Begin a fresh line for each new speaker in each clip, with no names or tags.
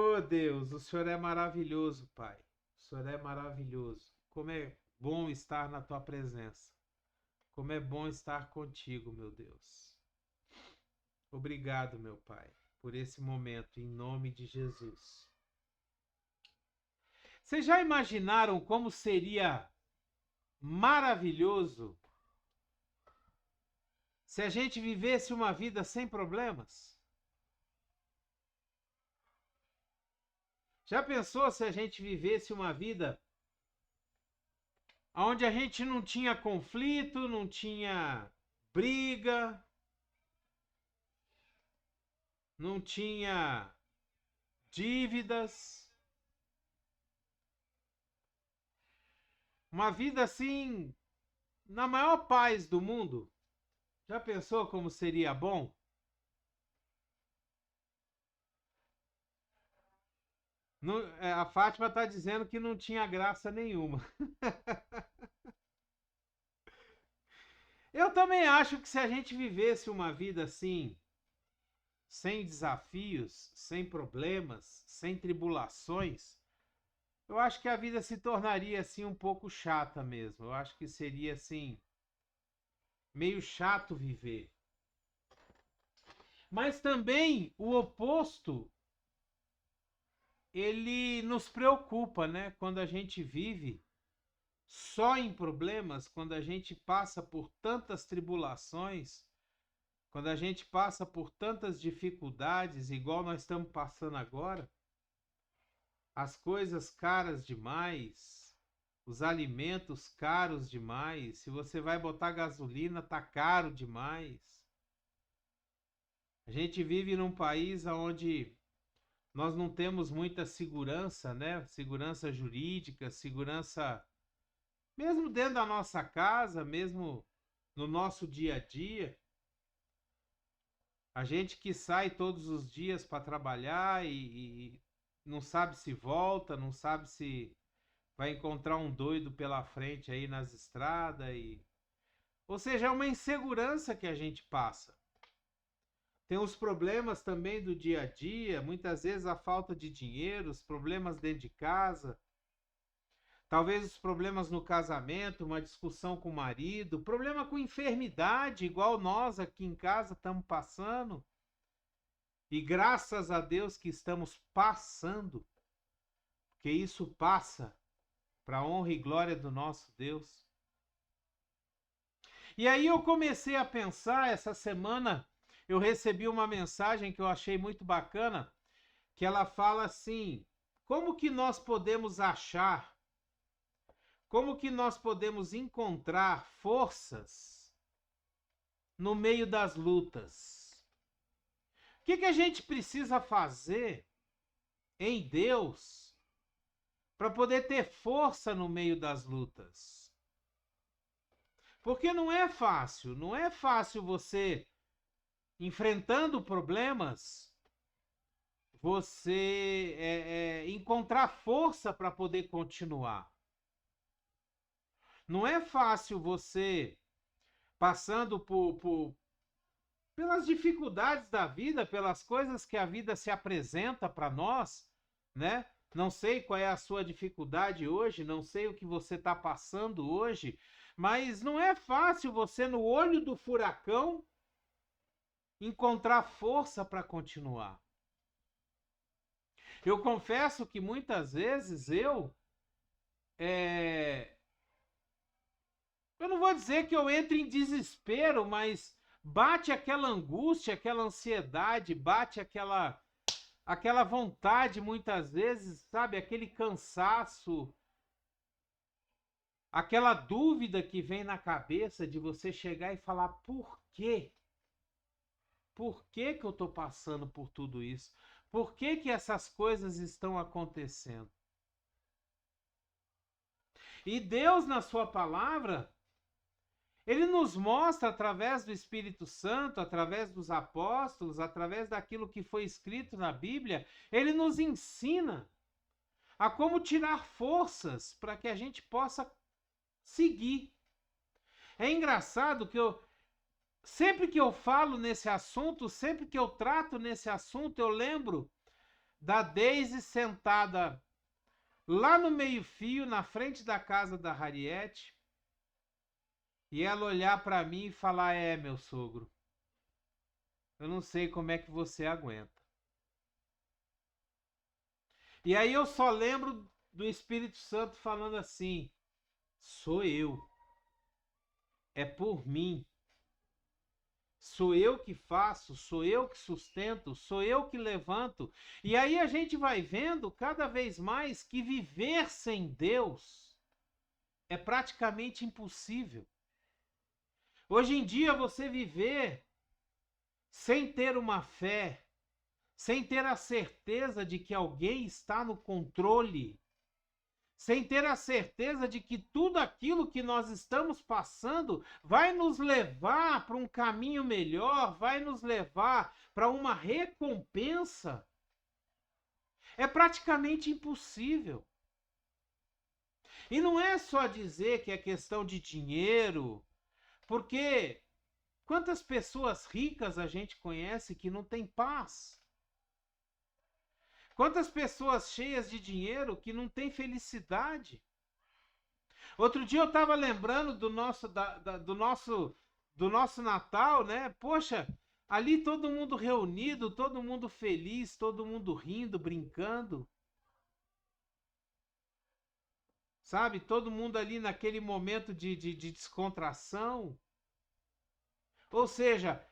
Oh Deus, o Senhor é maravilhoso, Pai. O Senhor é maravilhoso. Como é bom estar na tua presença. Como é bom estar contigo, meu Deus. Obrigado, meu Pai, por esse momento, em nome de Jesus. Vocês já imaginaram como seria maravilhoso se a gente vivesse uma vida sem problemas? Já pensou se a gente vivesse uma vida onde a gente não tinha conflito, não tinha briga, não tinha dívidas? Uma vida assim, na maior paz do mundo? Já pensou como seria bom? A Fátima está dizendo que não tinha graça nenhuma. Eu também acho que se a gente vivesse uma vida assim, sem desafios, sem problemas, sem tribulações, eu acho que a vida se tornaria assim um pouco chata mesmo. Eu acho que seria assim meio chato viver. Mas também o oposto, ele nos preocupa, né? Quando a gente vive só em problemas, quando a gente passa por tantas tribulações, quando a gente passa por tantas dificuldades, igual nós estamos passando agora, as coisas caras demais, os alimentos caros demais, se você vai botar gasolina, tá caro demais. A gente vive num país onde nós não temos muita segurança, né? Segurança jurídica, segurança mesmo dentro da nossa casa, mesmo no nosso dia a dia. A gente que sai todos os dias para trabalhar e não sabe se volta, não sabe se vai encontrar um doido pela frente aí nas estradas ou seja, é uma insegurança que a gente passa. Tem os problemas também do dia a dia, muitas vezes a falta de dinheiro, os problemas dentro de casa, talvez os problemas no casamento, uma discussão com o marido, problema com enfermidade, igual nós aqui em casa estamos passando. E graças a Deus que estamos passando, porque isso passa para a honra e glória do nosso Deus. E aí eu comecei a pensar, essa semana eu recebi uma mensagem que eu achei muito bacana, que ela fala assim: como que nós podemos achar, como que nós podemos encontrar forças no meio das lutas? O que que a gente precisa fazer em Deus para poder ter força no meio das lutas? Porque não é fácil, não é fácil você, enfrentando problemas, você encontrar força para poder continuar. Não é fácil você, passando pelas dificuldades da vida, pelas coisas que a vida se apresenta para nós, né? Não sei qual é a sua dificuldade hoje, não sei o que você está passando hoje, mas não é fácil você, no olho do furacão, encontrar força para continuar. Eu confesso que muitas vezes eu não vou dizer que eu entro em desespero, mas bate aquela angústia, aquela ansiedade, bate aquela vontade muitas vezes, sabe, aquele cansaço, aquela dúvida que vem na cabeça de você chegar e falar: por quê? Por que que eu estou passando por tudo isso? Por que que essas coisas estão acontecendo? E Deus, na sua palavra, ele nos mostra através do Espírito Santo, através dos apóstolos, através daquilo que foi escrito na Bíblia, ele nos ensina a como tirar forças para que a gente possa seguir. É engraçado que sempre que eu falo nesse assunto, sempre que eu trato nesse assunto, eu lembro da Daisy sentada lá no meio-fio, na frente da casa da Harriet, e ela olhar para mim e falar: é, meu sogro, eu não sei como é que você aguenta. E aí eu só lembro do Espírito Santo falando assim: sou eu, é por mim. Sou eu que faço, sou eu que sustento, sou eu que levanto. E aí a gente vai vendo cada vez mais que viver sem Deus é praticamente impossível. Hoje em dia, você viver sem ter uma fé, sem ter a certeza de que alguém está no controle, sem ter a certeza de que tudo aquilo que nós estamos passando vai nos levar para um caminho melhor, vai nos levar para uma recompensa, é praticamente impossível. E não é só dizer que é questão de dinheiro, porque quantas pessoas ricas a gente conhece que não tem paz? Quantas pessoas cheias de dinheiro que não têm felicidade? Outro dia eu estava lembrando do nosso Natal, né? Poxa, ali todo mundo reunido, todo mundo feliz, todo mundo rindo, brincando. Sabe? Todo mundo ali naquele momento de descontração. Ou seja,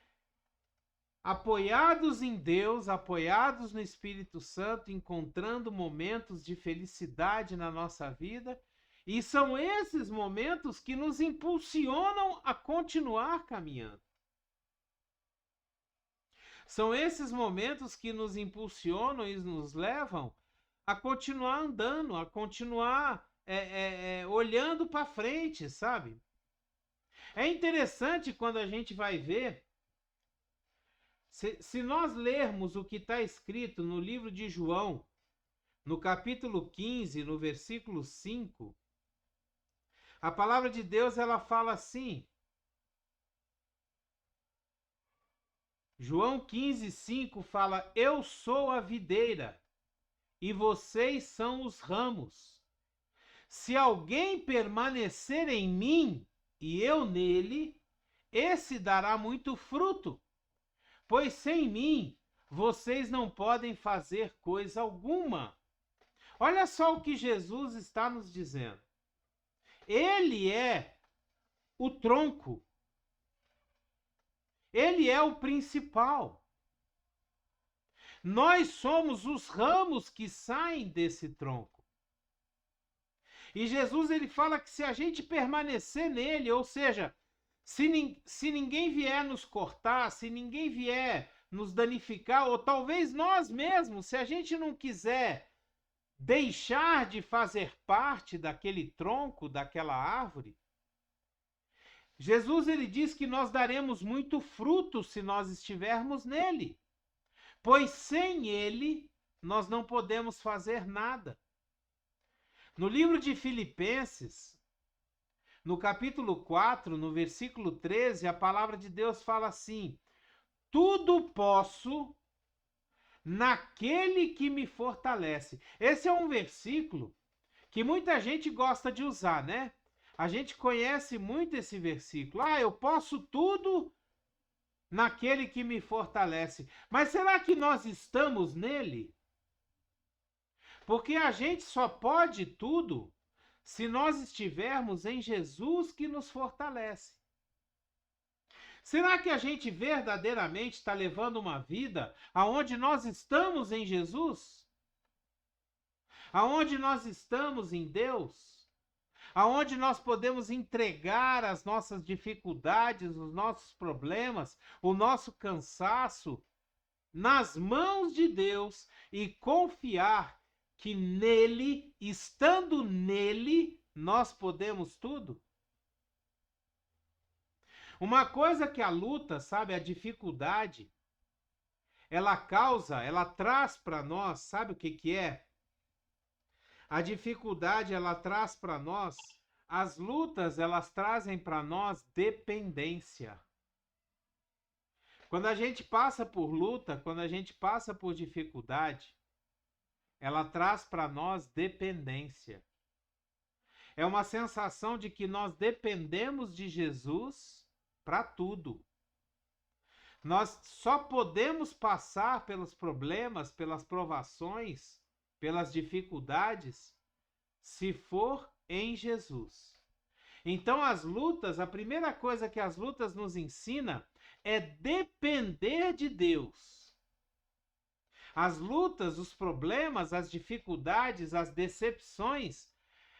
apoiados em Deus, apoiados no Espírito Santo, encontrando momentos de felicidade na nossa vida. E são esses momentos que nos impulsionam a continuar caminhando. São esses momentos que nos impulsionam e nos levam a continuar andando, a continuar olhando para frente, sabe? É interessante quando a gente vai ver, se nós lermos o que está escrito no livro de João, no capítulo 15, no versículo 5, a palavra de Deus ela fala assim, João 15, 5 fala: eu sou a videira e vocês são os ramos. Se alguém permanecer em mim e eu nele, esse dará muito fruto, pois sem mim vocês não podem fazer coisa alguma. Olha só o que Jesus está nos dizendo. Ele é o tronco. Ele é o principal. Nós somos os ramos que saem desse tronco. E Jesus ele fala que se a gente permanecer nele, ou seja, se ninguém vier nos cortar, se ninguém vier nos danificar, ou talvez nós mesmos, se a gente não quiser deixar de fazer parte daquele tronco, daquela árvore, Jesus ele diz que nós daremos muito fruto se nós estivermos nele, pois sem ele nós não podemos fazer nada. No livro de Filipenses, no capítulo 4, no versículo 13, a palavra de Deus fala assim: tudo posso naquele que me fortalece. Esse é um versículo que muita gente gosta de usar, né? A gente conhece muito esse versículo. Ah, eu posso tudo naquele que me fortalece. Mas será que nós estamos nele? Porque a gente só pode tudo se nós estivermos em Jesus que nos fortalece. Será que a gente verdadeiramente está levando uma vida aonde nós estamos em Jesus? Aonde nós estamos em Deus? Aonde nós podemos entregar as nossas dificuldades, os nossos problemas, o nosso cansaço nas mãos de Deus e confiar que nele, estando nele, nós podemos tudo? Uma coisa que a luta, sabe, a dificuldade, ela causa, ela traz para nós, sabe o que que é? A dificuldade, ela traz para nós, as lutas, elas trazem para nós dependência. Quando a gente passa por luta, quando a gente passa por dificuldade, ela traz para nós dependência. É uma sensação de que nós dependemos de Jesus para tudo. Nós só podemos passar pelos problemas, pelas provações, pelas dificuldades, se for em Jesus. Então, as lutas, a primeira coisa que as lutas nos ensinam é depender de Deus. As lutas, os problemas, as dificuldades, as decepções,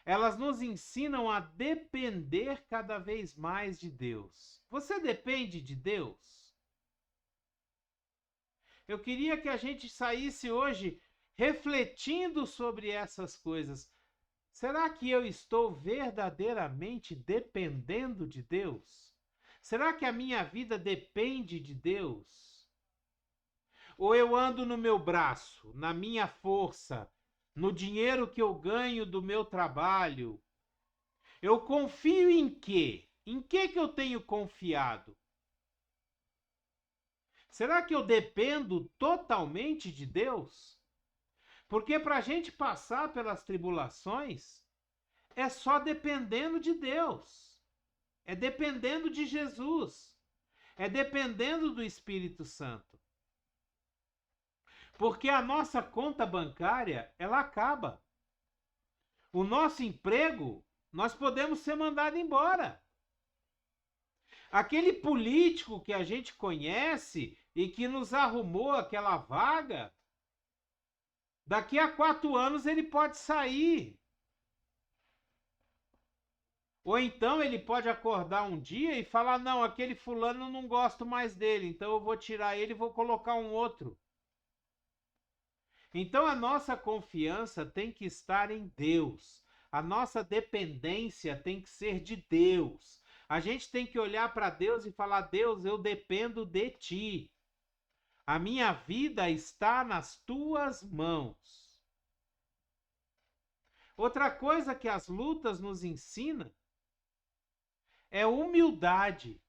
elas nos ensinam a depender cada vez mais de Deus. Você depende de Deus? Eu queria que a gente saísse hoje refletindo sobre essas coisas. Será que eu estou verdadeiramente dependendo de Deus? Será que a minha vida depende de Deus? Ou eu ando no meu braço, na minha força, no dinheiro que eu ganho do meu trabalho? Eu confio em quê? Em que eu tenho confiado? Será que eu dependo totalmente de Deus? Porque para a gente passar pelas tribulações, é só dependendo de Deus. É dependendo de Jesus. É dependendo do Espírito Santo. Porque a nossa conta bancária, ela acaba. O nosso emprego, nós podemos ser mandados embora. Aquele político que a gente conhece e que nos arrumou aquela vaga, daqui a 4 anos ele pode sair. Ou então ele pode acordar um dia e falar, não, aquele fulano eu não gosto mais dele, então eu vou tirar ele e vou colocar um outro. Então a nossa confiança tem que estar em Deus. A nossa dependência tem que ser de Deus. A gente tem que olhar para Deus e falar, Deus, eu dependo de Ti. A minha vida está nas Tuas mãos. Outra coisa que as lutas nos ensinam é humildade.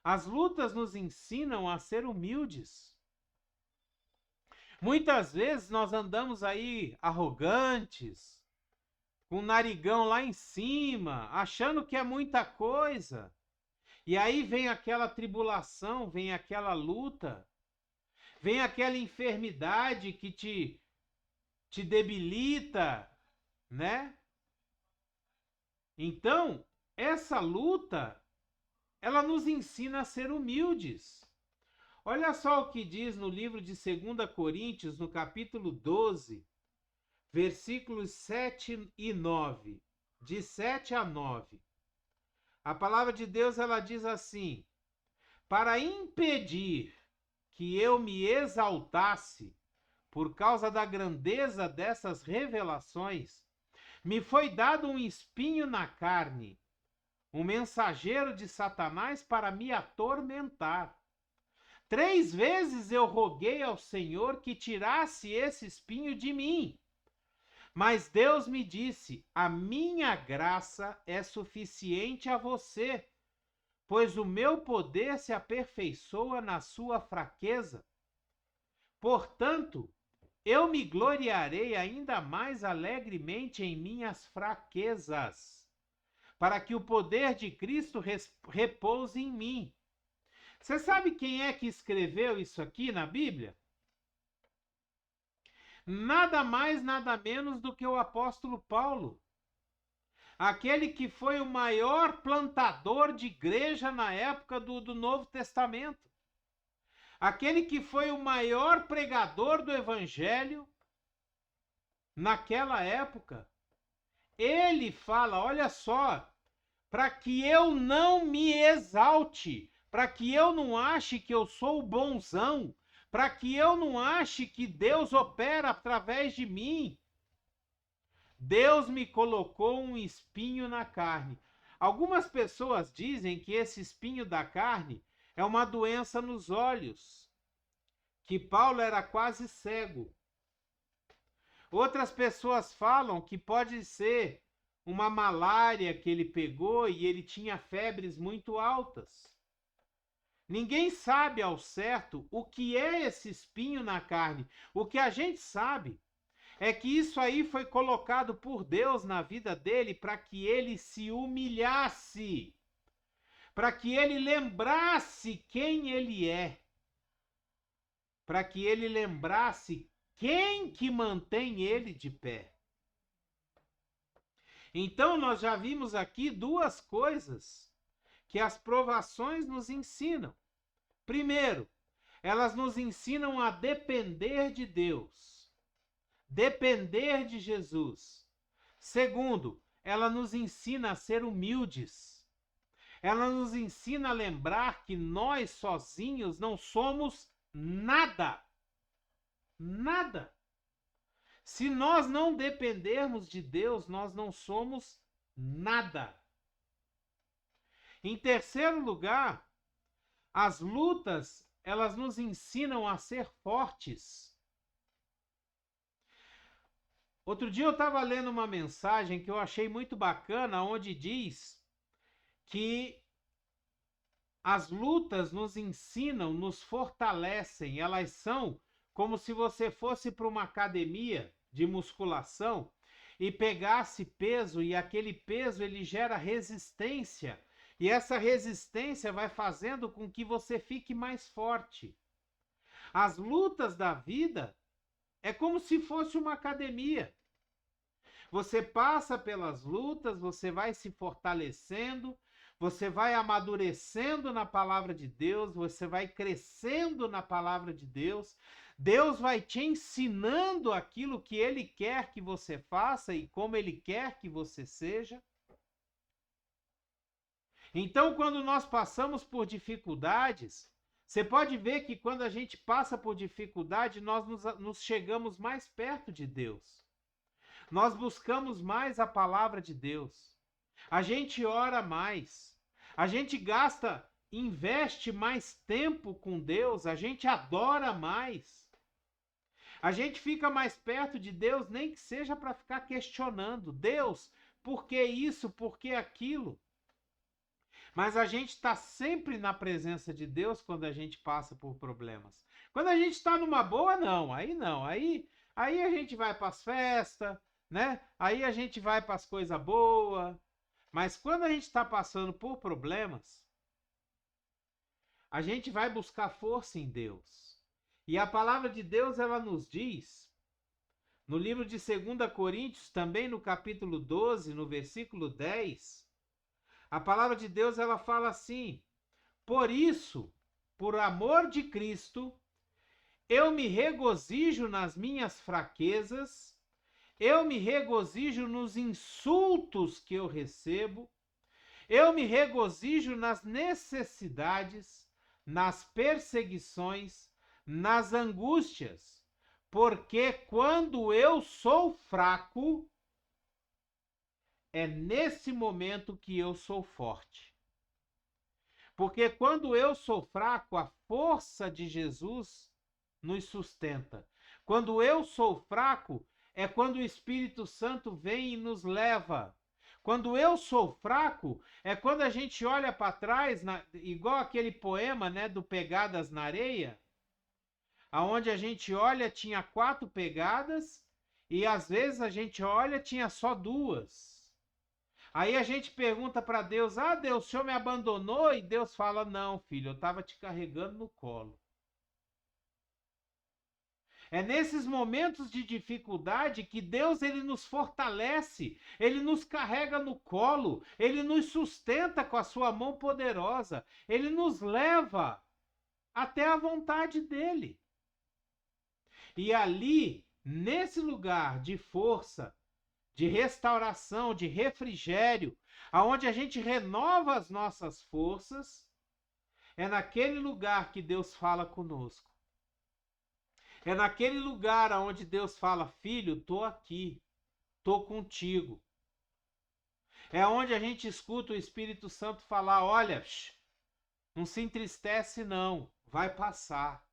As lutas nos ensinam a ser humildes. Muitas vezes nós andamos aí arrogantes, com o narigão lá em cima, achando que é muita coisa. E aí vem aquela tribulação, vem aquela luta, vem aquela enfermidade que te debilita, né? Então, essa luta, ela nos ensina a ser humildes. Olha só o que diz no livro de 2 Coríntios, no capítulo 12, versículos 7 e 9. De 7 a 9. A palavra de Deus, ela diz assim: para impedir que eu me exaltasse por causa da grandeza dessas revelações, me foi dado um espinho na carne, um mensageiro de Satanás para me atormentar. 3 vezes eu roguei ao Senhor que tirasse esse espinho de mim. Mas Deus me disse, a minha graça é suficiente a você, pois o meu poder se aperfeiçoa na sua fraqueza. Portanto, eu me gloriarei ainda mais alegremente em minhas fraquezas, para que o poder de Cristo repouse em mim. Você sabe quem é que escreveu isso aqui na Bíblia? Nada mais, nada menos do que o apóstolo Paulo. Aquele que foi o maior plantador de igreja na época do Novo Testamento. Aquele que foi o maior pregador do Evangelho naquela época. Ele fala, olha só, para que eu não me exalte, para que eu não ache que eu sou o bonzão, para que eu não ache que Deus opera através de mim. Deus me colocou um espinho na carne. Algumas pessoas dizem que esse espinho da carne é uma doença nos olhos, que Paulo era quase cego. Outras pessoas falam que pode ser uma malária que ele pegou e ele tinha febres muito altas. Ninguém sabe ao certo o que é esse espinho na carne. O que a gente sabe é que isso aí foi colocado por Deus na vida dele para que ele se humilhasse, para que ele lembrasse quem ele é, para que ele lembrasse quem que mantém ele de pé. Então nós já vimos aqui duas coisas que as provações nos ensinam. Primeiro, elas nos ensinam a depender de Deus, depender de Jesus. Segundo, ela nos ensina a ser humildes. Ela nos ensina a lembrar que nós sozinhos não somos nada. Nada. Se nós não dependermos de Deus, nós não somos nada. Em terceiro lugar, as lutas, elas nos ensinam a ser fortes. Outro dia eu estava lendo uma mensagem que eu achei muito bacana, onde diz que as lutas nos ensinam, nos fortalecem, elas são como se você fosse para uma academia de musculação e pegasse peso, e aquele peso ele gera resistência, e essa resistência vai fazendo com que você fique mais forte. As lutas da vida é como se fosse uma academia. Você passa pelas lutas, você vai se fortalecendo, você vai amadurecendo na palavra de Deus, você vai crescendo na palavra de Deus. Deus vai te ensinando aquilo que Ele quer que você faça e como Ele quer que você seja. Então, quando nós passamos por dificuldades, você pode ver que quando a gente passa por dificuldade, nós nos chegamos mais perto de Deus. Nós buscamos mais a palavra de Deus. A gente ora mais. A gente investe mais tempo com Deus. A gente adora mais. A gente fica mais perto de Deus, nem que seja para ficar questionando. Deus, por que isso? Por que aquilo? Mas a gente está sempre na presença de Deus quando a gente passa por problemas. Quando a gente está numa boa, não. Aí não. Aí a gente vai para as festas, né? Aí a gente vai para as coisas boas. Mas quando a gente está passando por problemas, a gente vai buscar força em Deus. E a palavra de Deus, ela nos diz, no livro de 2 Coríntios, também no capítulo 12, no versículo 10, a palavra de Deus, ela fala assim: por isso, por amor de Cristo, eu me regozijo nas minhas fraquezas, eu me regozijo nos insultos que eu recebo, eu me regozijo nas necessidades, nas perseguições, nas angústias, porque quando eu sou fraco, é nesse momento que eu sou forte. Porque quando eu sou fraco, a força de Jesus nos sustenta. Quando eu sou fraco, é quando o Espírito Santo vem e nos leva. Quando eu sou fraco, é quando a gente olha para trás, igual aquele poema, né, do Pegadas na Areia, aonde a gente olha, tinha 4 pegadas, e às vezes a gente olha, tinha só 2. Aí a gente pergunta para Deus: ah, Deus, o Senhor me abandonou? E Deus fala: não, filho, eu estava te carregando no colo. É nesses momentos de dificuldade que Deus ele nos fortalece, ele nos carrega no colo, ele nos sustenta com a sua mão poderosa, ele nos leva até a vontade dele. E ali, nesse lugar de força, de restauração, de refrigério, aonde a gente renova as nossas forças, é naquele lugar que Deus fala conosco. É naquele lugar onde Deus fala: filho, estou aqui, estou contigo. É onde a gente escuta o Espírito Santo falar: olha, não se entristece não, vai passar.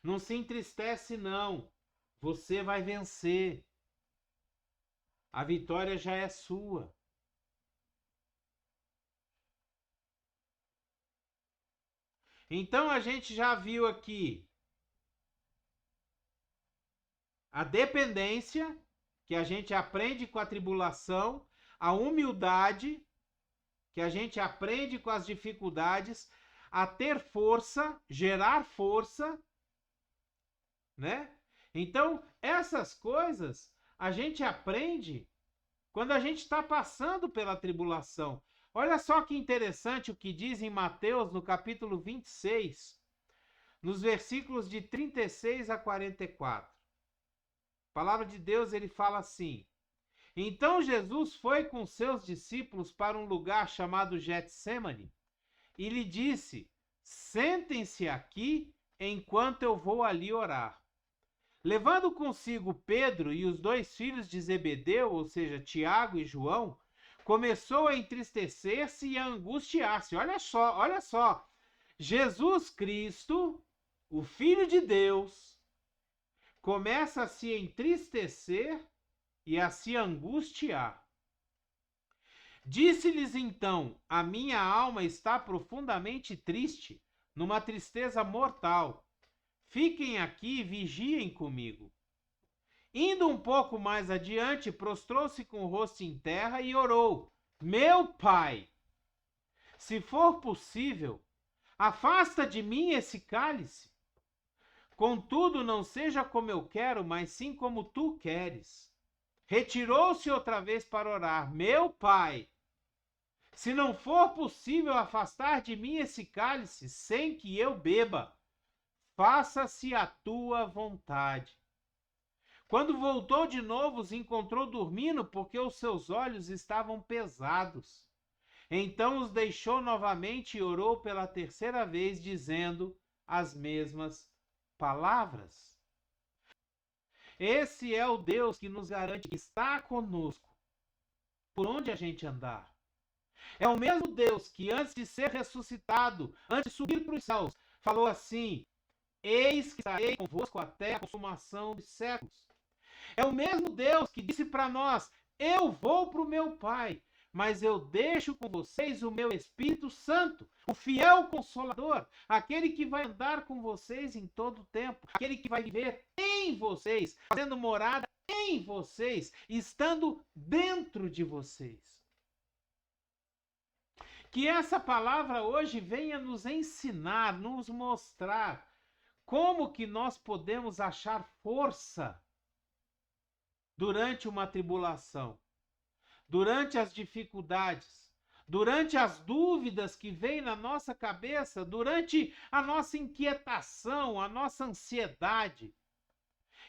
Não se entristece não, você vai vencer. A vitória já é sua. Então a gente já viu aqui a dependência, que a gente aprende com a tribulação, a humildade, que a gente aprende com as dificuldades, a ter força, gerar força, né? Então, essas coisas a gente aprende quando a gente está passando pela tribulação. Olha só que interessante o que diz em Mateus, no capítulo 26, nos versículos de 36 a 44. A palavra de Deus, ele fala assim: Então Jesus foi com seus discípulos para um lugar chamado Getsêmani e lhe disse: Sentem-se aqui enquanto eu vou ali orar. Levando consigo Pedro e os 2 filhos de Zebedeu, ou seja, Tiago e João, começou a entristecer-se e a angustiar-se. Olha só, olha só. Jesus Cristo, o Filho de Deus, começa a se entristecer e a se angustiar. Disse-lhes então: A minha alma está profundamente triste, numa tristeza mortal. Fiquem aqui e vigiem comigo. Indo um pouco mais adiante, prostrou-se com o rosto em terra e orou: Meu Pai, se for possível, afasta de mim esse cálice. Contudo, não seja como eu quero, mas sim como tu queres. Retirou-se outra vez para orar: Meu Pai, se não for possível afastar de mim esse cálice sem que eu beba, faça-se a tua vontade. Quando voltou de novo, os encontrou dormindo, porque os seus olhos estavam pesados. Então os deixou novamente e orou pela terceira vez, dizendo as mesmas palavras. Esse é o Deus que nos garante que está conosco, por onde a gente andar. É o mesmo Deus que, antes de ser ressuscitado, antes de subir para os céus, falou assim: Eis que estarei convosco até a consumação dos séculos. É o mesmo Deus que disse para nós: Eu vou para o meu Pai, mas eu deixo com vocês o meu Espírito Santo, o fiel Consolador, aquele que vai andar com vocês em todo o tempo, aquele que vai viver em vocês, fazendo morada em vocês, estando dentro de vocês. Que essa palavra hoje venha nos ensinar, nos mostrar como que nós podemos achar força durante uma tribulação, durante as dificuldades, durante as dúvidas que vêm na nossa cabeça, durante a nossa inquietação, a nossa ansiedade.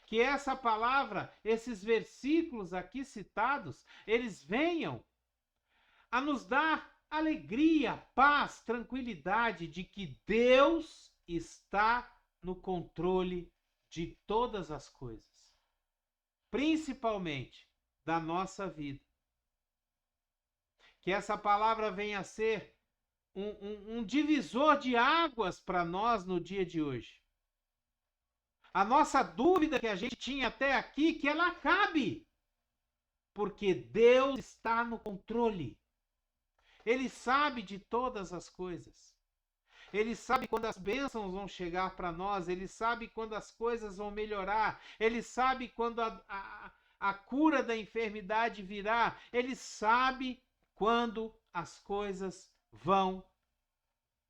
Que essa palavra, esses versículos aqui citados, eles venham a nos dar alegria, paz, tranquilidade de que Deus está no controle de todas as coisas, principalmente da nossa vida. Que essa palavra venha a ser um divisor de águas para nós no dia de hoje. A nossa dúvida que a gente tinha até aqui, que ela acabe, porque Deus está no controle. Ele sabe de todas as coisas. Ele sabe quando as bênçãos vão chegar para nós. Ele sabe quando as coisas vão melhorar. Ele sabe quando a cura da enfermidade virá. Ele sabe quando as coisas vão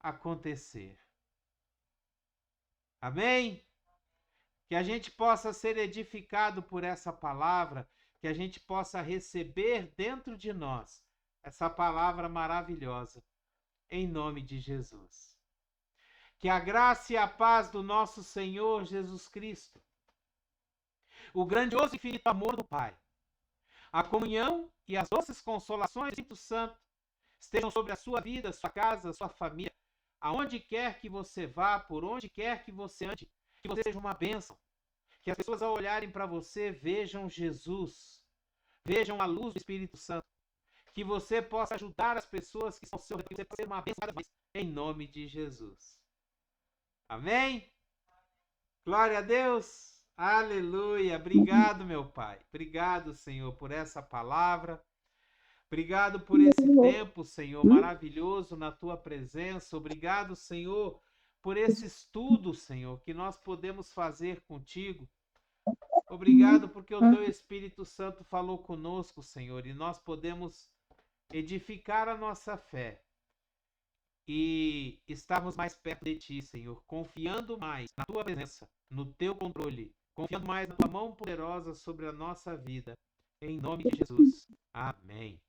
acontecer. Amém? Que a gente possa ser edificado por essa palavra, que a gente possa receber dentro de nós essa palavra maravilhosa, em nome de Jesus. Que a graça e a paz do nosso Senhor Jesus Cristo, o grandioso e infinito amor do Pai, a comunhão e as doces consolações do Espírito Santo estejam sobre a sua vida, sua casa, sua família, aonde quer que você vá, por onde quer que você ande, que você seja uma bênção, que as pessoas ao olharem para você vejam Jesus, vejam a luz do Espírito Santo, que você possa ajudar as pessoas que são ao seu redor, que você possa ser uma bênção mais, em nome de Jesus. Amém? Glória a Deus! Aleluia! Obrigado, meu Pai. Obrigado, Senhor, por essa palavra. Obrigado por esse tempo, Senhor, maravilhoso na Tua presença. Obrigado, Senhor, por esse estudo, Senhor, que nós podemos fazer contigo. Obrigado porque o Teu Espírito Santo falou conosco, Senhor, e nós podemos edificar a nossa fé e estarmos mais perto de Ti, Senhor, confiando mais na Tua presença, no Teu controle, confiando mais na Tua mão poderosa sobre a nossa vida. Em nome de Jesus. Amém.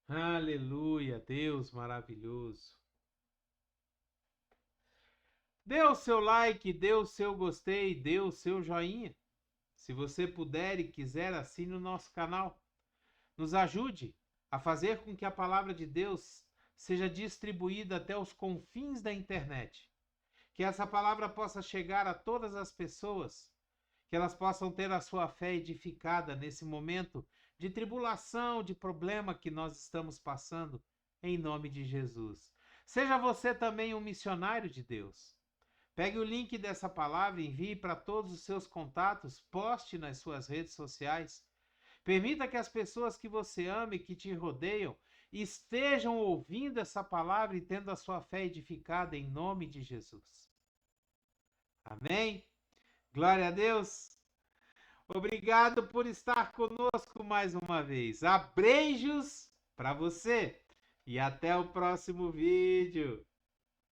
Aleluia, Deus maravilhoso. Dê o seu like, dê o seu gostei, dê o seu joinha. Se você puder e quiser, assine o nosso canal. Nos ajude a fazer com que a palavra de Deus seja distribuída até os confins da internet. Que essa palavra possa chegar a todas as pessoas, que elas possam ter a sua fé edificada nesse momento de tribulação, de problema que nós estamos passando, em nome de Jesus. Seja você também um missionário de Deus. Pegue o link dessa palavra, envie para todos os seus contatos, poste nas suas redes sociais. Permita que as pessoas que você ama e que te rodeiam estejam ouvindo essa palavra e tendo a sua fé edificada em nome de Jesus. Amém? Glória a Deus. Obrigado por estar conosco mais uma vez. Abreijos para você e até o próximo vídeo.